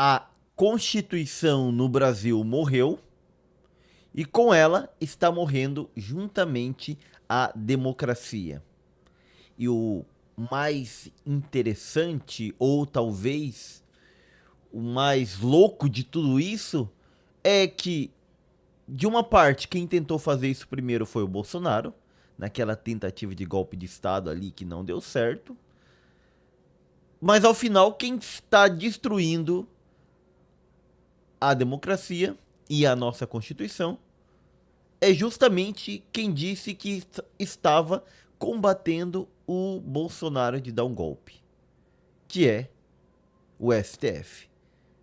A Constituição no Brasil morreu e com ela está morrendo juntamente a democracia. E o mais interessante, ou talvez o mais louco de tudo isso, é que, de uma parte, quem tentou fazer isso primeiro foi o Bolsonaro, naquela tentativa de golpe de Estado ali que não deu certo. Mas ao final, quem está destruindo a democracia e a nossa Constituição é justamente quem disse que estava combatendo o Bolsonaro de dar um golpe, que é o STF.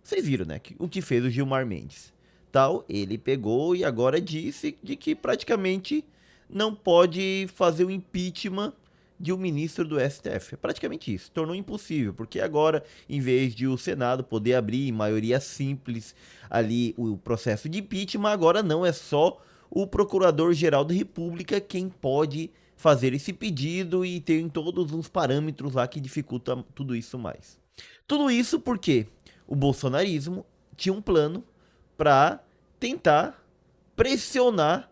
Vocês viram, né? O que fez o Gilmar Mendes. Tal, ele pegou e agora disse de que praticamente não pode fazer o impeachment de um ministro do STF. É praticamente isso. Tornou impossível, porque agora, em vez de o Senado poder abrir em maioria simples ali o processo de impeachment, agora não, é só o Procurador-Geral da República quem pode fazer esse pedido e tem todos os parâmetros lá que dificultam tudo isso mais. Tudo isso porque o bolsonarismo tinha um plano para tentar pressionar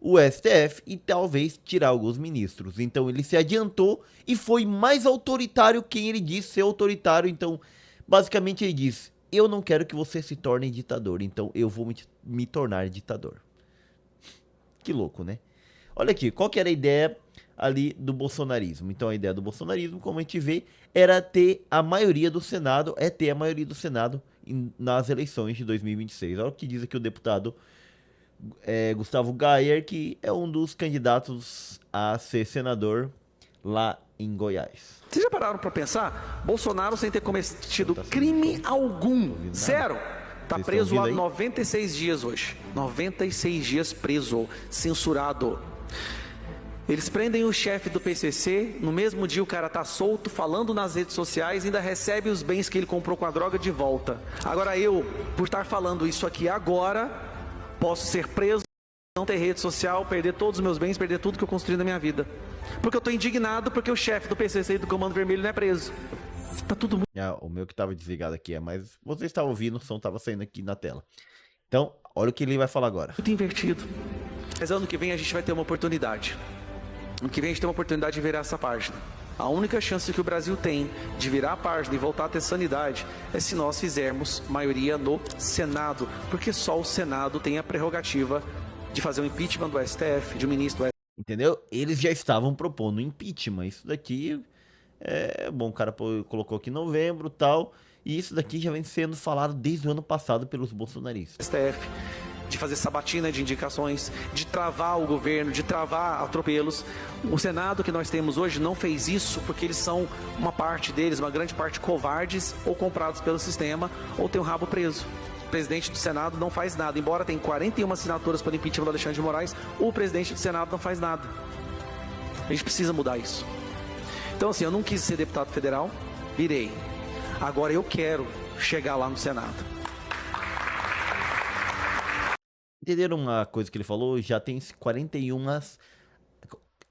o STF e talvez tirar alguns ministros. Então ele se adiantou e foi mais autoritário quem ele disse ser autoritário. Então, basicamente ele disse: eu não quero que você se torne ditador, então eu vou me tornar ditador. Que louco, né? Olha aqui, qual que era a ideia ali do bolsonarismo? Então a ideia do bolsonarismo, como a gente vê, era ter a maioria do Senado, nas eleições de 2026. Olha o que diz aqui o deputado Gustavo Gayer, que é um dos candidatos a ser senador lá em Goiás. Vocês já pararam para pensar? Bolsonaro, sem ter cometido crime algum, zero, tá preso há 96 dias hoje. 96 dias preso, censurado. Eles prendem o chefe do PCC, no mesmo dia o cara tá solto, falando nas redes sociais, ainda recebe os bens que ele comprou com a droga de volta. Agora eu, por estar falando isso aqui agora, posso ser preso, não ter rede social, perder todos os meus bens, perder tudo que eu construí na minha vida. Porque eu tô indignado porque o chefe do PCC e do Comando Vermelho não é preso. Tá tudo muito... o meu que tava desligado aqui mas você está ouvindo, o som tava saindo aqui na tela. Então, olha o que ele vai falar agora. Muito invertido. Mas ano que vem a gente vai ter uma oportunidade. Ano que vem a gente tem uma oportunidade de virar essa página. A única chance que o Brasil tem de virar a página e voltar a ter sanidade é se nós fizermos maioria no Senado, porque só o Senado tem a prerrogativa de fazer o impeachment do STF, de um ministro do STF. Entendeu? Eles já estavam propondo impeachment. Isso daqui bom, o cara colocou aqui em novembro e tal, e isso daqui já vem sendo falado desde o ano passado pelos bolsonaristas. STF, de fazer sabatina de indicações, de travar o governo, de travar atropelos. O Senado que nós temos hoje não fez isso porque eles são, uma parte deles, uma grande parte, covardes ou comprados pelo sistema ou tem o rabo preso. O presidente do Senado não faz nada, embora tenha 41 assinaturas para o impeachment do Alexandre de Moraes, o presidente do Senado não faz nada. A gente precisa mudar isso. Então assim, eu não quis ser deputado federal, virei. Agora eu quero chegar lá no Senado. Entenderam uma coisa que ele falou? Já tem 41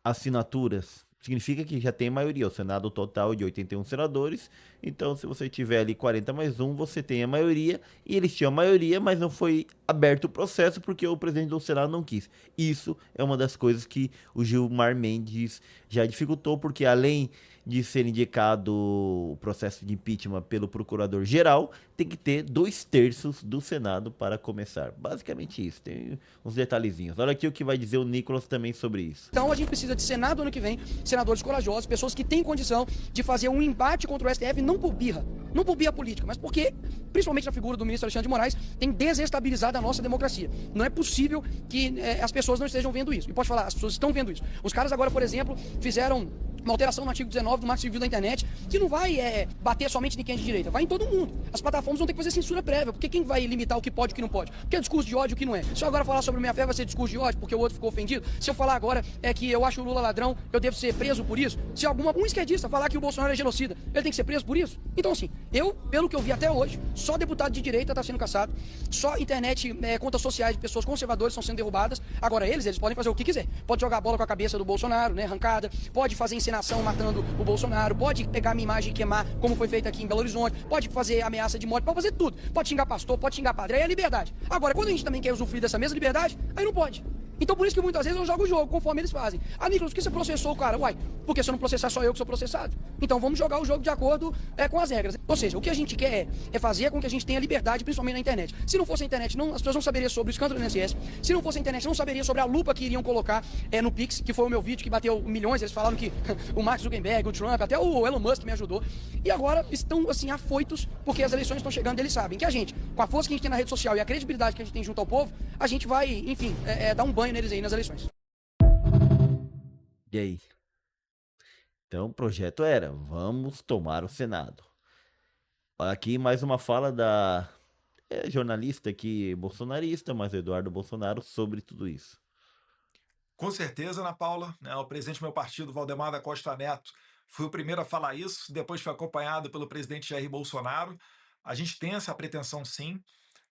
assinaturas. Significa que já tem maioria. O Senado total de 81 senadores. Então, se você tiver ali 40 mais 1, você tem a maioria. E eles tinham a maioria, mas não foi aberto o processo porque o presidente do Senado não quis. Isso é uma das coisas que o Gilmar Mendes já dificultou, porque além de ser indicado o processo de impeachment pelo Procurador-Geral, tem que ter 2/3 do Senado para começar. Basicamente isso, tem uns detalhezinhos. Olha aqui o que vai dizer o Nicolas também sobre isso. Então a gente precisa de Senado ano que vem, senadores corajosos, pessoas que têm condição de fazer um embate contra o STF, não por birra política, mas porque, principalmente na figura do ministro Alexandre de Moraes, tem desestabilizado a nossa democracia. Não é possível que as pessoas não estejam vendo isso. E pode falar, as pessoas estão vendo isso. Os caras agora, por exemplo, fizeram uma alteração no artigo 19 do Marco Civil da Internet, que não vai bater somente em quem é de direita, vai em todo mundo. As plataformas vão ter que fazer censura prévia, porque quem vai limitar o que pode e o que não pode? Porque é discurso de ódio e o que não é. Se eu agora falar sobre minha fé, vai ser discurso de ódio, porque o outro ficou ofendido. Se eu falar agora que eu acho o Lula ladrão, eu devo ser preso por isso. Se um esquerdista falar que o Bolsonaro é genocida, ele tem que ser preso por isso? Então assim, pelo que eu vi até hoje, só deputado de direita está sendo caçado, só internet, contas sociais de pessoas conservadoras estão sendo derrubadas. Agora eles podem fazer o que quiser. Pode jogar a bola com a cabeça do Bolsonaro, né, arrancada, pode fazer encenação encenação matando o Bolsonaro, pode pegar minha imagem e queimar, como foi feito aqui em Belo Horizonte, pode fazer ameaça de morte, pode fazer tudo. Pode xingar pastor, pode xingar padre, aí é liberdade. Agora, quando a gente também quer usufruir dessa mesma liberdade, aí não pode. Então por isso que muitas vezes eu jogo o jogo, conforme eles fazem. Ah, Nicolas, por que você processou o cara? Uai, porque se eu não processar só eu que sou processado. Então vamos jogar o jogo de acordo com as regras. Ou seja, o que a gente quer é fazer com que a gente tenha liberdade, principalmente na internet. Se não fosse a internet, as pessoas não saberiam sobre o escândalo do INSS. Se não fosse a internet, não saberiam sobre a lupa que iriam colocar no Pix, que foi o meu vídeo que bateu milhões. Eles falaram que o Mark Zuckerberg, o Trump, até o Elon Musk me ajudou. E agora estão, assim, afoitos, porque as eleições estão chegando e eles sabem que a gente, com a força que a gente tem na rede social e a credibilidade que a gente tem junto ao povo, a gente vai, enfim, dar um banho neles aí nas eleições. E aí? Então o projeto era, vamos tomar o Senado. Olha aqui mais uma fala da jornalista aqui bolsonarista, mas Eduardo Bolsonaro, sobre tudo isso. Com certeza, Ana Paula, né, o presidente do meu partido, Valdemar da Costa Neto, foi o primeiro a falar isso, depois foi acompanhado pelo presidente Jair Bolsonaro. A gente tem essa pretensão, sim,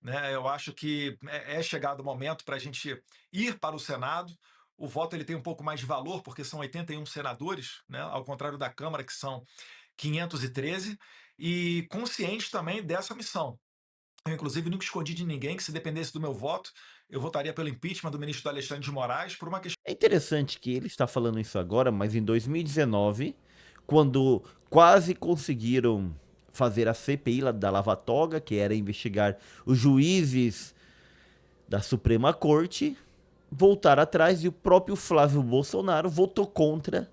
né? Eu acho que é chegado o momento para a gente ir para o Senado. O voto ele tem um pouco mais de valor, porque são 81 senadores, né? Ao contrário da Câmara, que são 513, e consciente também dessa missão. Eu, inclusive, nunca escondi de ninguém que, se dependesse do meu voto, eu votaria pelo impeachment do ministro Alexandre de Moraes por uma questão. É interessante que ele está falando isso agora, mas em 2019, quando quase conseguiram fazer a CPI da Lava Toga, que era investigar os juízes da Suprema Corte, voltaram atrás e o próprio Flávio Bolsonaro votou contra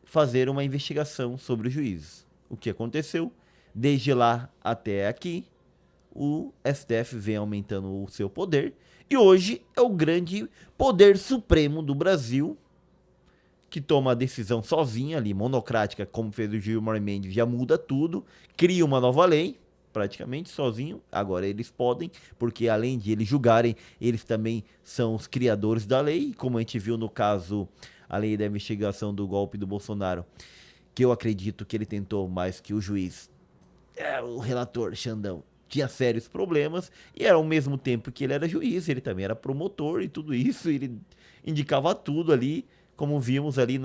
fazer uma investigação sobre os juízes. O que aconteceu? Desde lá até aqui, o STF vem aumentando o seu poder e hoje é o grande poder supremo do Brasil, que toma a decisão sozinha ali, monocrática, como fez o Gilmar Mendes, já muda tudo, cria uma nova lei, praticamente sozinho. Agora eles podem, porque além de eles julgarem, eles também são os criadores da lei, como a gente viu no caso, a lei da investigação do golpe do Bolsonaro, que eu acredito que ele tentou mais que o juiz, o relator Xandão, tinha sérios problemas, e era ao mesmo tempo que ele era juiz, ele também era promotor e tudo isso, ele indicava tudo ali, como vimos ali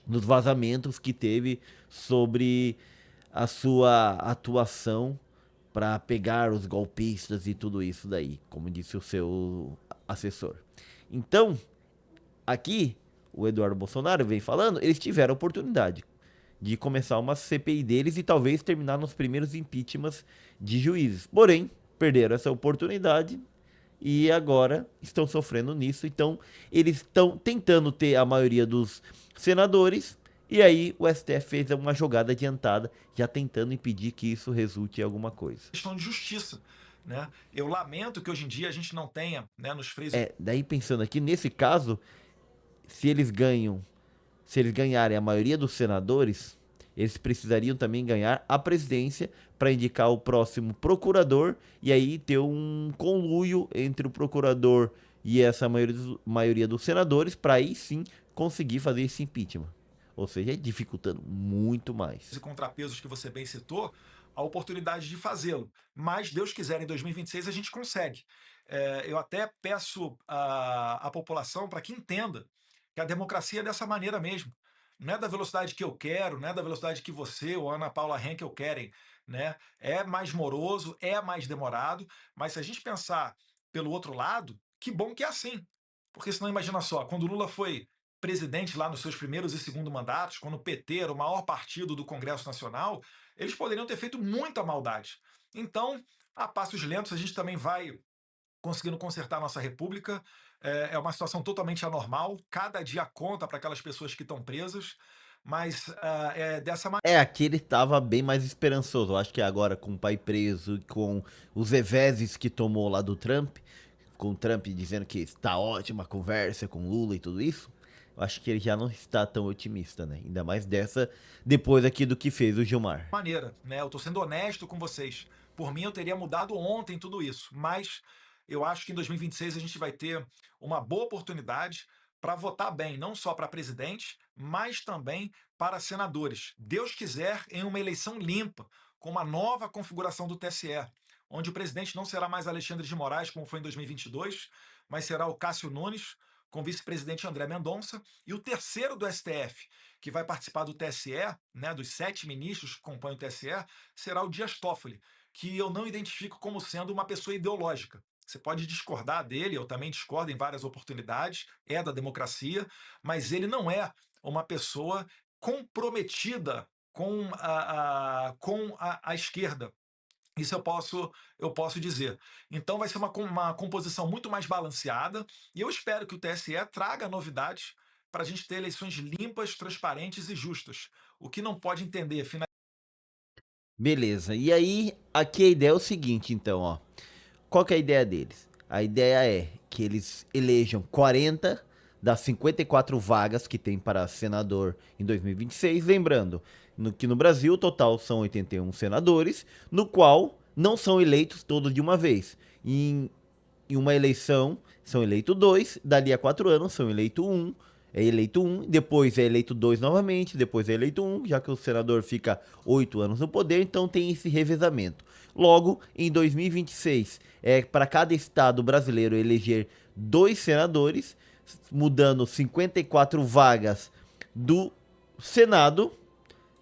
nos vazamentos que teve sobre a sua atuação para pegar os golpistas e tudo isso daí, como disse o seu assessor. Então, aqui, o Eduardo Bolsonaro vem falando, eles tiveram a oportunidade de começar uma CPI deles e talvez terminar nos primeiros impeachments de juízes. Porém, perderam essa oportunidade e agora estão sofrendo nisso. Então, eles estão tentando ter a maioria dos senadores e aí o STF fez uma jogada adiantada, já tentando impedir que isso resulte em alguma coisa. Questão de justiça, né? Eu lamento que hoje em dia a gente não tenha, né, nos freios. Daí pensando aqui, nesse caso, se eles ganharem a maioria dos senadores, eles precisariam também ganhar a presidência para indicar o próximo procurador e aí ter um conluio entre o procurador e essa maioria dos senadores para aí sim conseguir fazer esse impeachment. Ou seja, dificultando muito mais. E contrapesos que você bem citou, a oportunidade de fazê-lo. Mas, Deus quiser, em 2026 a gente consegue. Eu até peço à população para que entenda que a democracia é dessa maneira mesmo. Não é da velocidade que eu quero, não é da velocidade que você ou a Ana Paula Henkel querem, né? É mais moroso, é mais demorado, mas se a gente pensar pelo outro lado, que bom que é assim. Porque senão, imagina só, quando o Lula foi presidente lá nos seus primeiros e segundo mandatos, quando o PT era o maior partido do Congresso Nacional, eles poderiam ter feito muita maldade. Então, a passos lentos, a gente também vai conseguindo consertar a nossa república. É uma situação totalmente anormal, cada dia conta para aquelas pessoas que estão presas, mas dessa maneira. Aqui ele estava bem mais esperançoso. Eu acho que agora com o pai preso, com os reveses que tomou lá do Trump, com o Trump dizendo que está ótima a conversa com Lula e tudo isso, eu acho que ele já não está tão otimista, né? Ainda mais depois aqui do que fez o Gilmar. Maneira, né? Eu tô sendo honesto com vocês. Por mim, eu teria mudado ontem tudo isso, mas eu acho que em 2026 a gente vai ter uma boa oportunidade para votar bem, não só para presidente, mas também para senadores. Deus quiser, em uma eleição limpa, com uma nova configuração do TSE, onde o presidente não será mais Alexandre de Moraes, como foi em 2022, mas será o Cássio Nunes, com o vice-presidente André Mendonça, e o terceiro do STF, que vai participar do TSE, né, dos 7 ministros que compõem o TSE, será o Dias Toffoli, que eu não identifico como sendo uma pessoa ideológica. Você pode discordar dele, eu também discordo em várias oportunidades, é da democracia, mas ele não é uma pessoa comprometida com a esquerda. Isso eu posso dizer. Então vai ser uma composição muito mais balanceada, e eu espero que o TSE traga novidades para a gente ter eleições limpas, transparentes e justas. O que não pode entender, Beleza. E aí, aqui a ideia é o seguinte, então, ó. Qual que é a ideia deles? A ideia é que eles elejam 40 das 54 vagas que tem para senador em 2026. Lembrando que no Brasil o total são 81 senadores, no qual não são eleitos todos de uma vez. Em uma eleição são eleitos 2, dali a 4 anos são eleito um, depois é eleito 2 novamente, depois é eleito um, já que o senador fica 8 anos no poder, então tem esse revezamento. Logo, em 2026, é para cada estado brasileiro eleger 2 senadores, mudando 54 vagas do Senado,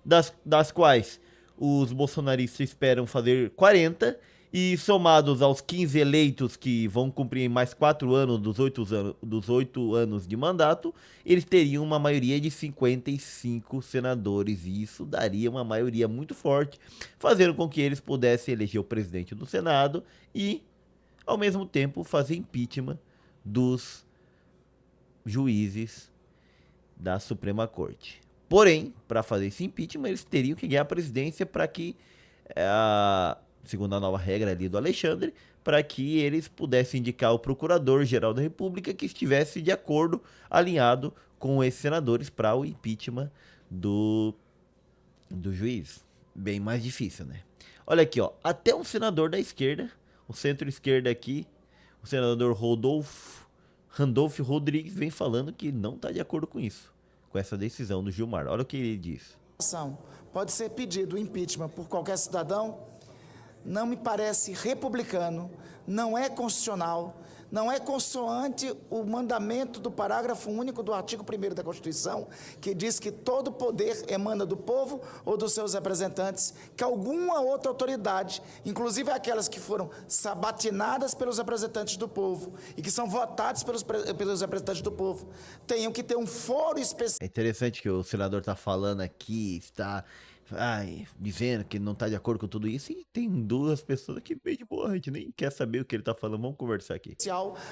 das quais os bolsonaristas esperam fazer 40, e somados aos 15 eleitos que vão cumprir mais 4 anos dos 8 anos de mandato, eles teriam uma maioria de 55 senadores, e isso daria uma maioria muito forte, fazendo com que eles pudessem eleger o presidente do Senado e, ao mesmo tempo, fazer impeachment dos juízes da Suprema Corte. Porém, para fazer esse impeachment, eles teriam que ganhar a presidência para que, segundo a nova regra ali do Alexandre, para que eles pudessem indicar o Procurador-Geral da República que estivesse de acordo, alinhado com esses senadores para o impeachment do juiz. Bem mais difícil, né? Olha aqui, ó, até um senador da esquerda, o centro-esquerda aqui, o senador Randolph Rodrigues, vem falando que não está de acordo com isso, com essa decisão do Gilmar. Olha o que ele diz. Pode ser pedido o impeachment por qualquer cidadão, não me parece republicano, não é constitucional, não é consoante o mandamento do parágrafo único do artigo 1º da Constituição, que diz que todo poder emana do povo ou dos seus representantes, que alguma outra autoridade, inclusive aquelas que foram sabatinadas pelos representantes do povo e que são votadas pelos representantes do povo, tenham que ter um foro específico. É interessante que o senador está falando aqui, está dizendo que não está de acordo com tudo isso, e tem 2 pessoas aqui bem de boa, a gente nem quer saber o que ele está falando, vamos conversar aqui.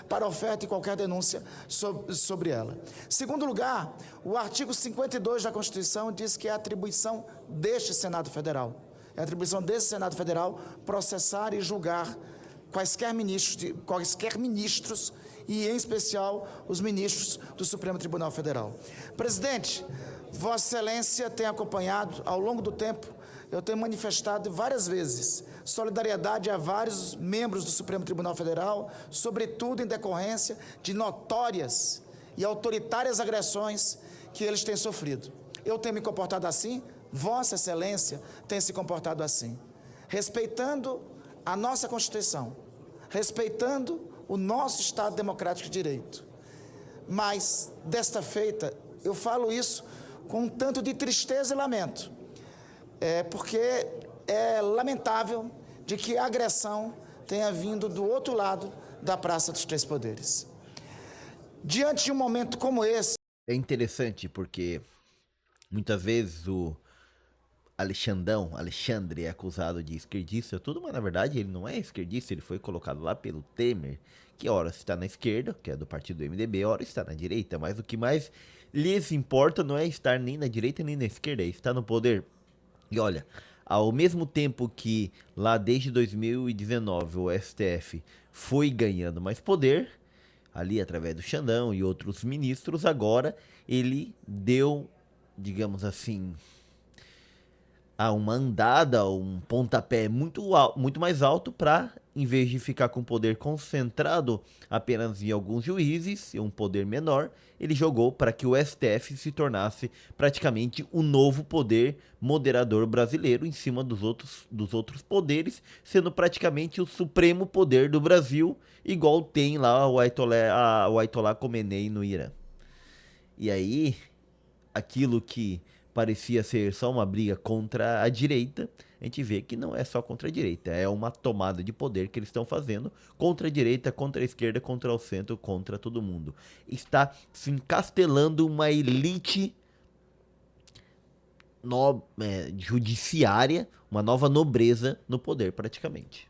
Para oferta e qualquer denúncia sobre ela. Segundo lugar, o artigo 52 da Constituição diz que é atribuição deste Senado Federal. É atribuição desse Senado Federal processar e julgar quaisquer ministros e, em especial, os ministros do Supremo Tribunal Federal. Presidente, Vossa Excelência tem acompanhado ao longo do tempo, eu tenho manifestado várias vezes solidariedade a vários membros do Supremo Tribunal Federal, sobretudo em decorrência de notórias e autoritárias agressões que eles têm sofrido. Eu tenho me comportado assim, Vossa Excelência tem se comportado assim, respeitando a nossa Constituição, respeitando o nosso Estado Democrático de Direito. Mas, desta feita, eu falo isso com um tanto de tristeza e lamento, porque é lamentável de que a agressão tenha vindo do outro lado da Praça dos Três Poderes. Diante de um momento como esse... É interessante porque muitas vezes o Alexandre é acusado de esquerdista, tudo, mas na verdade ele não é esquerdista, ele foi colocado lá pelo Temer, que ora está na esquerda, que é do partido do MDB, ora está na direita, mas o que mais lhes importa não é estar nem na direita nem na esquerda, é estar no poder. E olha, ao mesmo tempo que lá desde 2019 o STF foi ganhando mais poder, ali através do Xandão e outros ministros, agora ele deu, digamos assim, uma andada, um pontapé muito mais alto para em vez de ficar com o poder concentrado apenas em alguns juízes e um poder menor, ele jogou para que o STF se tornasse praticamente o novo poder moderador brasileiro em cima dos outros poderes, sendo praticamente o supremo poder do Brasil, igual tem lá o Ayatollah Khomeini no Irã. E aí, aquilo que parecia ser só uma briga contra a direita, a gente vê que não é só contra a direita, é uma tomada de poder que eles estão fazendo contra a direita, contra a esquerda, contra o centro, contra todo mundo. Está se encastelando uma elite judiciária, uma nova nobreza no poder praticamente.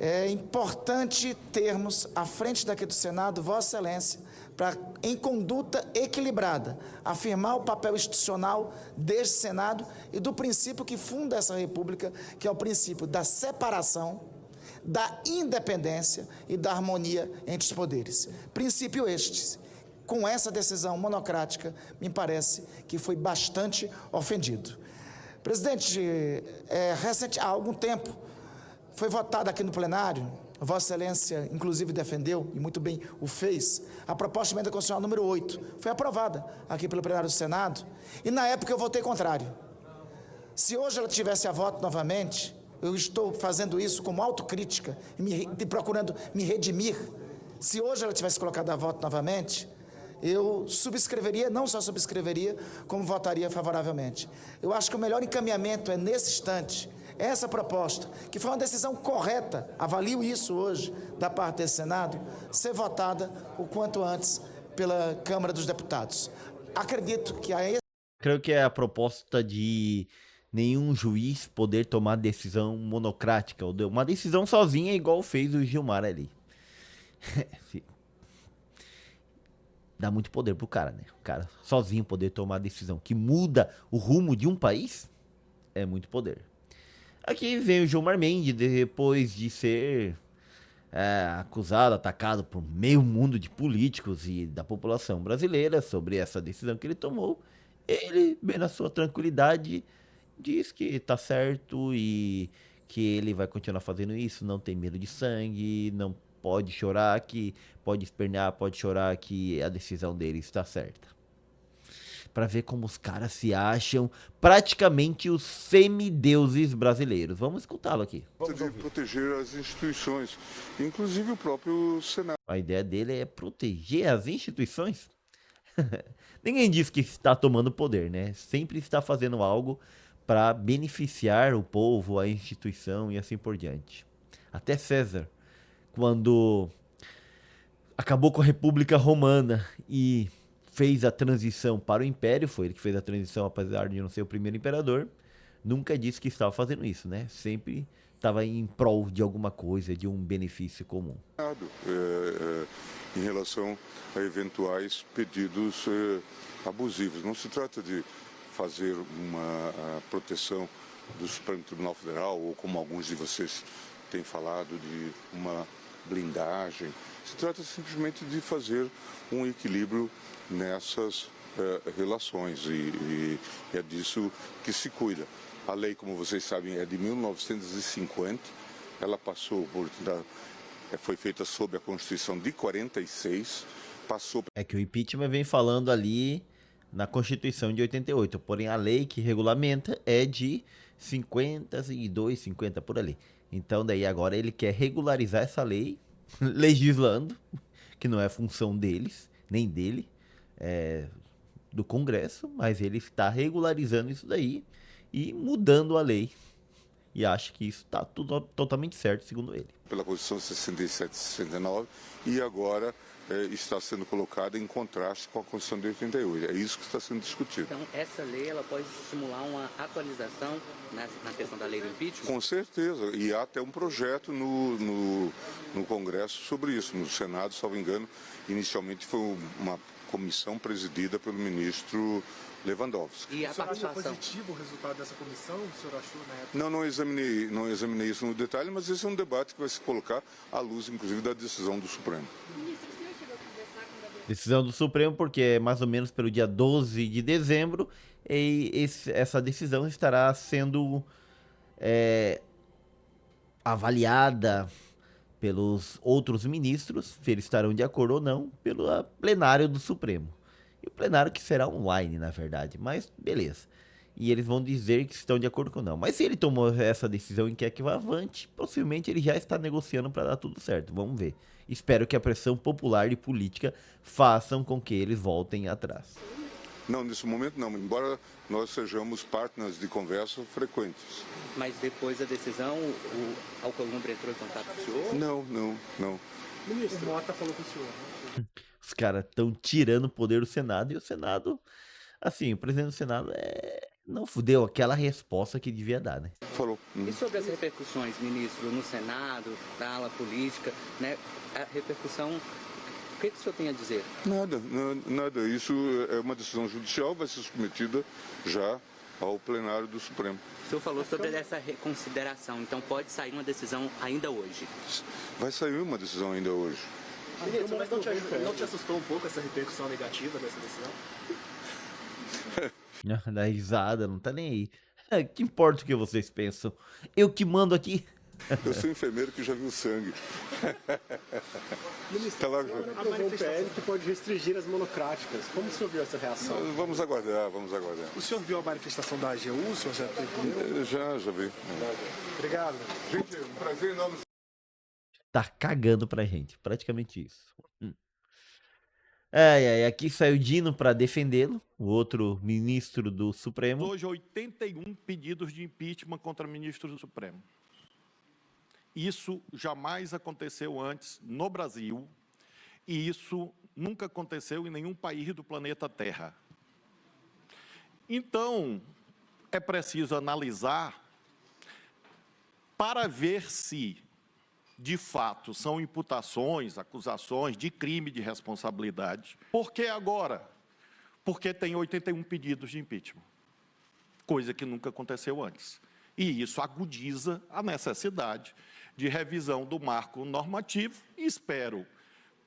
É importante termos à frente daqui do Senado, Vossa Excelência, para, em conduta equilibrada, afirmar o papel institucional deste Senado e do princípio que funda essa República, que é o princípio da separação, da independência e da harmonia entre os poderes. Princípio este, com essa decisão monocrática, me parece que foi bastante ofendido. Presidente, há algum tempo, foi votado aqui no plenário, Vossa Excelência, inclusive, defendeu, e muito bem o fez, a proposta de emenda constitucional número 8. Foi aprovada aqui pelo plenário do Senado, e na época eu votei contrário. Se hoje ela tivesse a voto novamente, eu estou fazendo isso como autocrítica, e procurando me redimir. Se hoje ela tivesse colocado a voto novamente, eu subscreveria, não só subscreveria, como votaria favoravelmente. Eu acho que o melhor encaminhamento é, nesse instante, essa proposta, que foi uma decisão correta, avalio isso hoje, da parte desse Senado, ser votada o quanto antes pela Câmara dos Deputados. Acredito que Creio que é a proposta de nenhum juiz poder tomar decisão monocrática, ou uma decisão sozinha, igual fez o Gilmar ali. Dá muito poder pro cara, né? O cara sozinho poder tomar a decisão que muda o rumo de um país, é muito poder. Aqui vem o Gilmar Mendes, depois de ser acusado, atacado por meio mundo de políticos e da população brasileira sobre essa decisão que ele tomou. Ele, bem na sua tranquilidade, diz que tá certo e que ele vai continuar fazendo isso, não tem medo de sangue, não pode chorar, que pode espernear, pode chorar, que a decisão dele está certa. Para ver como os caras se acham praticamente os semideuses brasileiros. Vamos escutá-lo aqui. De proteger as instituições, inclusive o próprio Senado. A ideia dele é proteger as instituições? Ninguém diz que está tomando poder, né? Sempre está fazendo algo para beneficiar o povo, a instituição e assim por diante. Até César, quando acabou com a República Romana e fez a transição para o Império, foi ele que fez a transição, apesar de não ser o primeiro imperador, nunca disse que estava fazendo isso, né? Sempre estava em prol de alguma coisa, de um benefício comum. Em relação a eventuais pedidos abusivos. Não se trata de fazer uma proteção do Supremo Tribunal Federal, ou como alguns de vocês têm falado, de uma blindagem. Se trata simplesmente de fazer um equilíbrio nessas relações e é disso que se cuida. A lei, como vocês sabem, é de 1950, ela foi feita sob a Constituição de 46, passou... É que o impeachment vem falando ali na Constituição de 88, porém a lei que regulamenta é de 52, 50, por ali. Então daí agora ele quer regularizar essa lei, legislando, que não é função deles, nem dele, do Congresso, mas ele está regularizando isso daí e mudando a lei. E acha que isso está tudo totalmente certo, segundo ele. Pela Constituição 67 e 69, e agora está sendo colocada em contraste com a Constituição de 88. É isso que está sendo discutido. Então, essa lei ela pode estimular uma atualização na questão da lei do impeachment? Com certeza, e há até um projeto no Congresso sobre isso. No Senado, salvo engano, inicialmente foi uma comissão presidida pelo ministro Lewandowski. E a participação? Achou positivo o resultado dessa comissão? O senhor achou na época? Não examinei isso no detalhe, mas esse é um debate que vai se colocar à luz, inclusive, da decisão do Supremo. Decisão do Supremo, porque é mais ou menos pelo dia 12 de dezembro, e essa decisão estará sendo avaliada pelos outros ministros, se eles estarão de acordo ou não, pelo plenário do Supremo. E o plenário que será online, na verdade, mas beleza. E eles vão dizer que estão de acordo ou não. Mas se ele tomou essa decisão e quer que vá avante, possivelmente ele já está negociando para dar tudo certo. Vamos ver. Espero que a pressão popular e política façam com que eles voltem atrás. Não, nesse momento não, embora nós sejamos partners de conversa frequentes. Mas depois da decisão, o Alcolumbre entrou em contato com o senhor? Não. Ministro, o Mota falou com o senhor. Os caras estão tirando o poder do Senado e o Senado, assim, o presidente do Senado não deu aquela resposta que devia dar, né? Falou. E sobre as repercussões, ministro, no Senado, da ala política, né? A repercussão, o que o senhor tem a dizer? Nada. Isso é uma decisão judicial, vai ser submetida já ao plenário do Supremo. O senhor falou sobre essa reconsideração, então pode sair uma decisão ainda hoje? Vai sair uma decisão ainda hoje. Ministro, mas não te assustou um pouco essa repercussão negativa dessa decisão? Dá risada, não tá nem aí. Que importa o que vocês pensam? Eu que mando aqui. Eu sou enfermeiro que já viu sangue. Ministro, Tá lá, aprovou um PL que pode restringir as monocráticas. Como o senhor viu essa reação? Vamos aguardar. O senhor viu a manifestação da AGU? O senhor já entendeu? Já vi. Obrigado. Gente, um prazer enorme. Tá cagando pra gente, praticamente isso. Aqui saiu Dino pra defendê-lo, o outro ministro do Supremo. Hoje, 81 pedidos de impeachment contra ministros do Supremo. Isso jamais aconteceu antes no Brasil e isso nunca aconteceu em nenhum país do planeta Terra. Então, é preciso analisar para ver se, de fato, são imputações, acusações de crime de responsabilidade. Por que agora? Porque tem 81 pedidos de impeachment, coisa que nunca aconteceu antes. E isso agudiza a necessidade de revisão do marco normativo e espero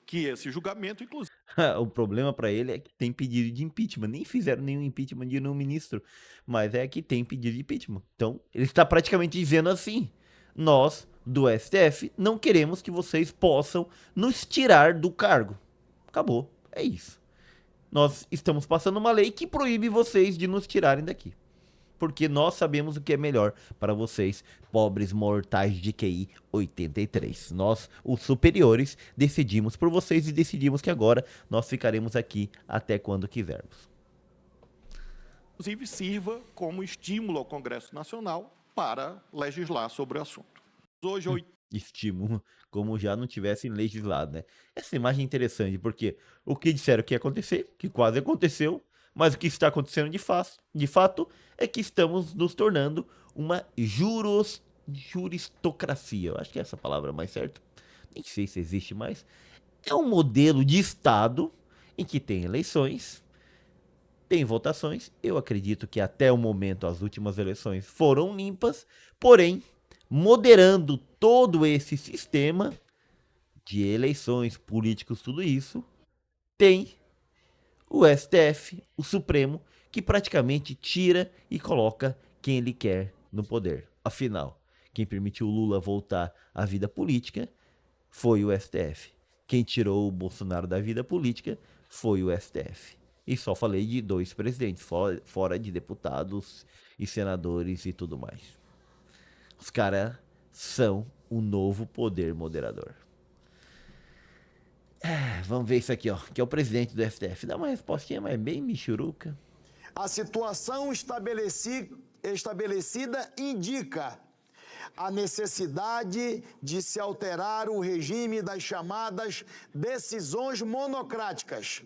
que esse julgamento, inclusive... O problema para ele é que tem pedido de impeachment. Nem fizeram nenhum impeachment de nenhum ministro, mas é que tem pedido de impeachment. Então, ele está praticamente dizendo assim: nós, do STF, não queremos que vocês possam nos tirar do cargo. Acabou, é isso. Nós estamos passando uma lei que proíbe vocês de nos tirarem daqui. Porque nós sabemos o que é melhor para vocês, pobres mortais de QI 83. Nós, os superiores, decidimos por vocês e decidimos que agora nós ficaremos aqui até quando quisermos. Inclusive, sirva como estímulo ao Congresso Nacional para legislar sobre o assunto. Hoje, Estímulo, como já não tivessem legislado, né? Essa imagem é interessante, porque o que disseram que ia acontecer, que quase aconteceu, mas o que está acontecendo de fato é que estamos nos tornando uma juristocracia. Eu acho que é essa palavra mais certa. Nem sei se existe mais. É um modelo de Estado em que tem eleições, tem votações. Eu acredito que até o momento as últimas eleições foram limpas, porém, moderando todo esse sistema de eleições, políticos, tudo isso, tem o STF, o Supremo, que praticamente tira e coloca quem ele quer no poder. Afinal, quem permitiu o Lula voltar à vida política foi o STF. Quem tirou o Bolsonaro da vida política foi o STF. E só falei de 2 presidentes, fora de deputados e senadores e tudo mais. Os caras são o novo poder moderador. Vamos ver isso aqui, ó, que é o presidente do STF. Dá uma respostinha, mas bem michuruca. A situação estabelecida indica a necessidade de se alterar o regime das chamadas decisões monocráticas,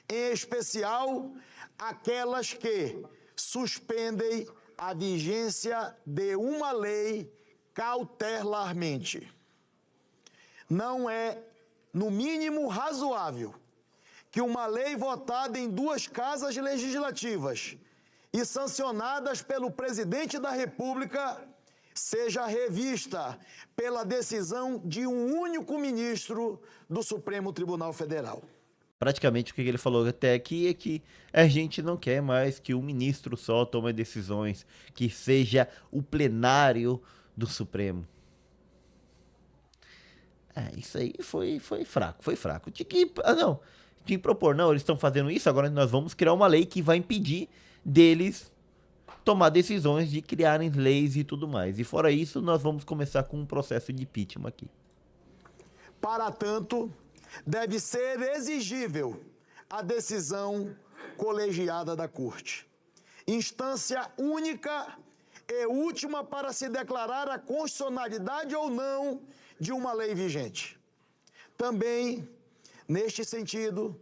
em especial aquelas que suspendem a vigência de uma lei cautelarmente. Não é, no mínimo, razoável que uma lei votada em 2 casas legislativas e sancionadas pelo presidente da República seja revista pela decisão de um único ministro do Supremo Tribunal Federal. Praticamente o que ele falou até aqui é que a gente não quer mais que um ministro só tome decisões, que seja o plenário do Supremo. Isso aí foi fraco, foi fraco. Tinha que, não, tinha que propor, não, eles estão fazendo isso, agora nós vamos criar uma lei que vai impedir deles tomar decisões de criarem leis e tudo mais. E fora isso, nós vamos começar com um processo de impeachment aqui. Para tanto, deve ser exigível a decisão colegiada da Corte, instância única e última para se declarar a constitucionalidade ou não de uma lei vigente. Também, neste sentido,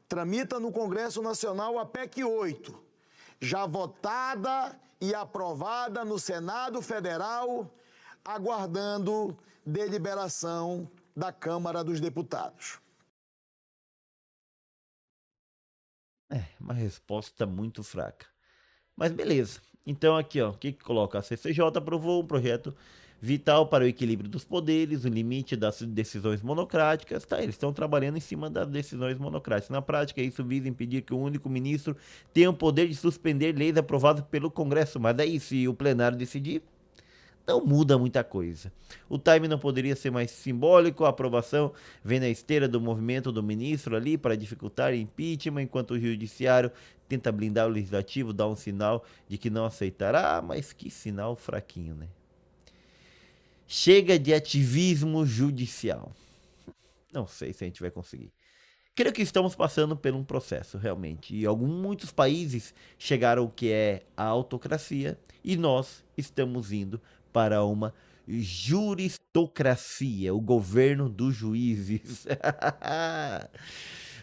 tramita no Congresso Nacional a PEC 8, já votada e aprovada no Senado Federal, aguardando deliberação da Câmara dos Deputados. Uma resposta muito fraca. Mas beleza. Então aqui, ó, o que coloca? A CCJ aprovou um projeto vital para o equilíbrio dos poderes, o limite das decisões monocráticas. Tá, eles estão trabalhando em cima das decisões monocráticas. Na prática, isso visa impedir que o único ministro tenha o poder de suspender leis aprovadas pelo Congresso. Mas daí, se o plenário decidir, não muda muita coisa. O time não poderia ser mais simbólico, a aprovação vem na esteira do movimento do ministro ali para dificultar impeachment, enquanto o judiciário tenta blindar o legislativo, dá um sinal de que não aceitará, mas que sinal fraquinho, né? Chega de ativismo judicial. Não sei se a gente vai conseguir. Creio que estamos passando por um processo, realmente. E muitos países chegaram ao que é a autocracia e nós estamos indo para uma juristocracia, o governo dos juízes,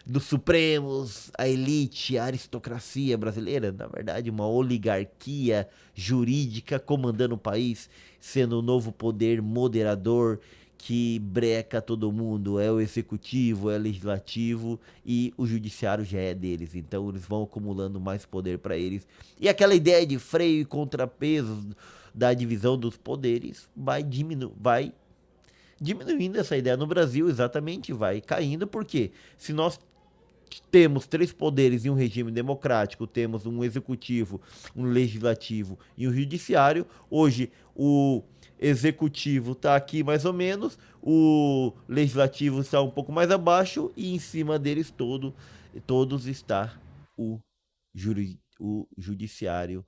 dos supremos, a elite, a aristocracia brasileira, na verdade uma oligarquia jurídica comandando o país, sendo o novo poder moderador que breca todo mundo, é o executivo, é o legislativo e o judiciário já é deles, então eles vão acumulando mais poder para eles. E aquela ideia de freio e contrapeso da divisão dos poderes vai diminuindo essa ideia no Brasil, exatamente, vai caindo, porque se nós temos 3 poderes em um regime democrático, temos um executivo, um legislativo e um judiciário, hoje o executivo está aqui mais ou menos, o legislativo está um pouco mais abaixo e em cima deles todos está o judiciário,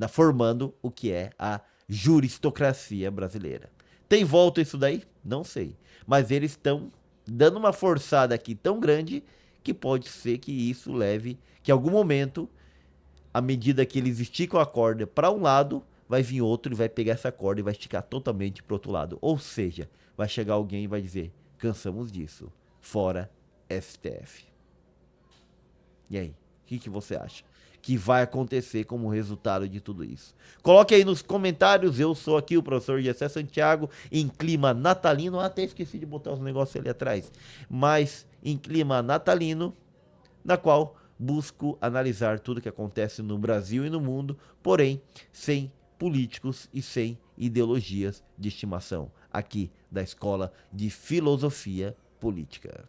formando o que é a juristocracia brasileira. Tem volta isso daí? Não sei. Mas eles estão dando uma forçada aqui tão grande que pode ser que isso leve, que em algum momento, à medida que eles esticam a corda para um lado, vai vir outro e vai pegar essa corda e vai esticar totalmente para o outro lado. Ou seja, vai chegar alguém e vai dizer, cansamos disso, fora STF. E aí, o que você acha que vai acontecer como resultado de tudo isso? Coloque aí nos comentários. Eu sou aqui o professor Gessé Santiago, em clima natalino. Até esqueci de botar os negócios ali atrás. Mas em clima natalino, na qual busco analisar tudo que acontece no Brasil e no mundo, porém sem políticos e sem ideologias de estimação. Aqui da Escola de Filosofia Política.